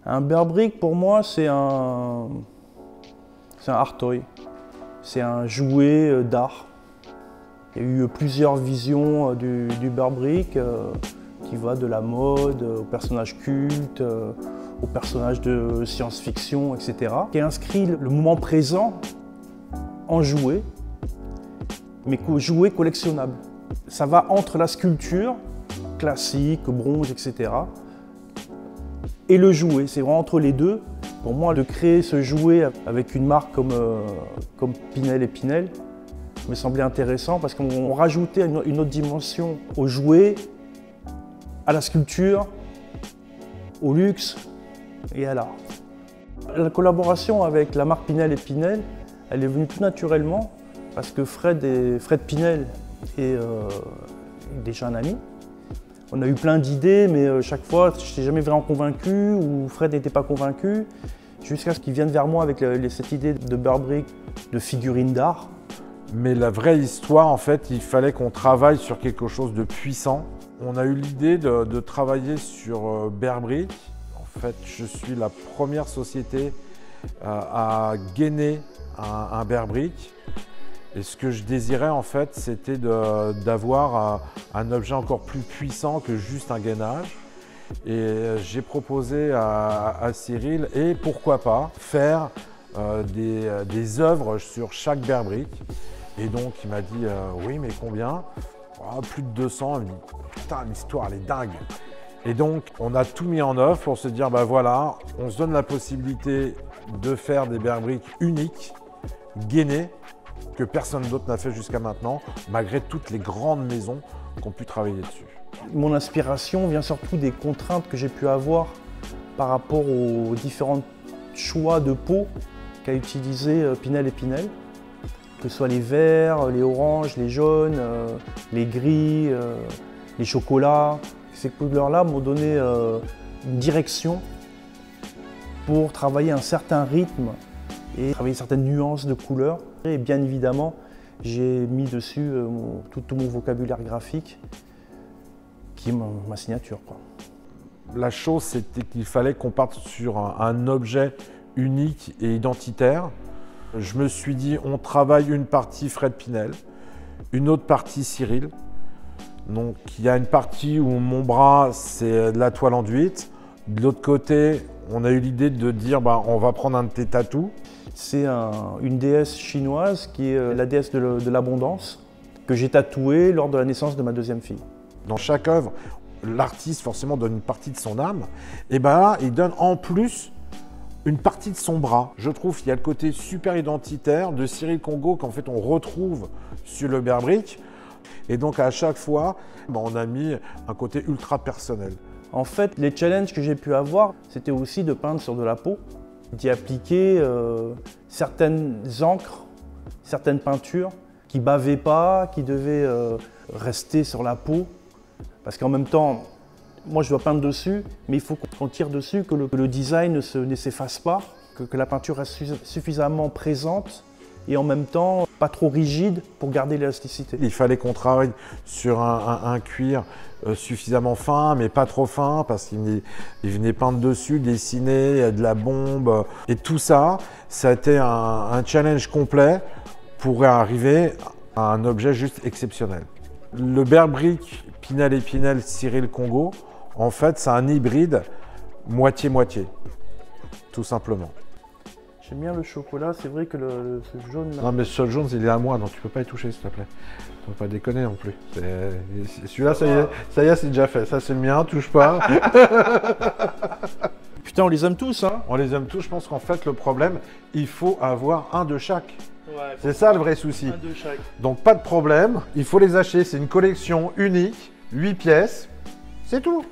Un bear brick, pour moi, c'est un art toy. C'est un jouet d'art. Il y a eu plusieurs visions du bear brick qui va de la mode aux personnages cultes, aux personnages de science-fiction, etc. Qui inscrit le moment présent en jouet, mais jouet collectionnable. Ça va entre la sculpture classique, bronze, etc. et le jouet. C'est vraiment entre les deux. Pour moi, de créer ce jouet avec une marque comme Pinel et Pinel me semblait intéressant parce qu'on rajoutait une autre dimension au jouet, à la sculpture, au luxe et à l'art. La collaboration avec la marque Pinel et Pinel, elle est venue tout naturellement parce que Fred Pinel est déjà un ami. On a eu plein d'idées, mais chaque fois, je n'étais jamais vraiment convaincu ou Fred n'était pas convaincu, jusqu'à ce qu'il vienne vers moi avec cette idée de bear brick, de figurines d'art. Mais la vraie histoire, en fait, il fallait qu'on travaille sur quelque chose de puissant. On a eu l'idée de travailler sur bear brick. En fait, je suis la première société à gainer un bear brick. Et ce que je désirais, en fait, c'était d'avoir un objet encore plus puissant que juste un gainage. Et j'ai proposé à Cyril, et pourquoi pas, faire des œuvres sur chaque bear brick. Et donc, il m'a dit oui, mais combien? Oh, plus de 200. Il me dit putain, l'histoire, elle est dingue. Et donc, on a tout mis en œuvre pour se dire bah voilà, on se donne la possibilité de faire des bear brick uniques, gainés, que personne d'autre n'a fait jusqu'à maintenant, malgré toutes les grandes maisons qui ont pu travailler dessus. Mon inspiration vient surtout des contraintes que j'ai pu avoir par rapport aux différents choix de peau qu'a utilisé Pinel et Pinel, que ce soit les verts, les oranges, les jaunes, les gris, les chocolats. Ces couleurs-là m'ont donné une direction pour travailler un certain rythme et travailler certaines nuances de couleurs. Et bien évidemment, j'ai mis dessus tout mon vocabulaire graphique, qui est ma signature, quoi. La chose, c'était qu'il fallait qu'on parte sur un objet unique et identitaire. Je me suis dit, on travaille une partie Fred Pinel, une autre partie Cyril. Donc, il y a une partie où mon bras, c'est de la toile enduite. De l'autre côté, on a eu l'idée de dire, bah, on va prendre un de tes tatous. C'est une déesse chinoise qui est la déesse de l'abondance, que j'ai tatouée lors de la naissance de ma deuxième fille. Dans chaque œuvre, l'artiste forcément donne une partie de son âme, et ben là, il donne en plus une partie de son bras. Je trouve qu'il y a le côté super identitaire de Cyril Congo qu'en fait on retrouve sur le bear brick. Et donc à chaque fois, on a mis un côté ultra personnel. En fait, les challenges que j'ai pu avoir, c'était aussi de peindre sur de la peau, d'y appliquer certaines encres, certaines peintures qui ne bavaient pas, qui devaient rester sur la peau. Parce qu'en même temps, moi je dois peindre dessus, mais il faut qu'on tire dessus, que le design ne s'efface pas, que la peinture reste suffisamment présente et en même temps pas trop rigide pour garder l'élasticité. Il fallait qu'on travaille sur un cuir suffisamment fin, mais pas trop fin, parce qu'il venait peindre dessus, dessiner, de la bombe. Et tout ça, ça a été un challenge complet pour arriver à un objet juste exceptionnel. Le bear brick Pinel et Pinel Cyril Congo, en fait, c'est un hybride moitié-moitié, tout simplement. J'aime bien le chocolat, c'est vrai que ce jaune là... Non mais ce jaune, il est à moi, donc tu peux pas y toucher, s'il te plaît. Faut pas déconner non plus. Celui-là, ça y est, c'est déjà fait. Ça, c'est le mien, touche pas. Putain, on les aime tous, hein. On les aime tous. Je pense qu'en fait, le problème, il faut avoir un de chaque. Ouais, c'est ça le vrai souci. Un de chaque. Donc, pas de problème. Il faut les acheter. C'est une collection unique, 8 pièces. C'est tout.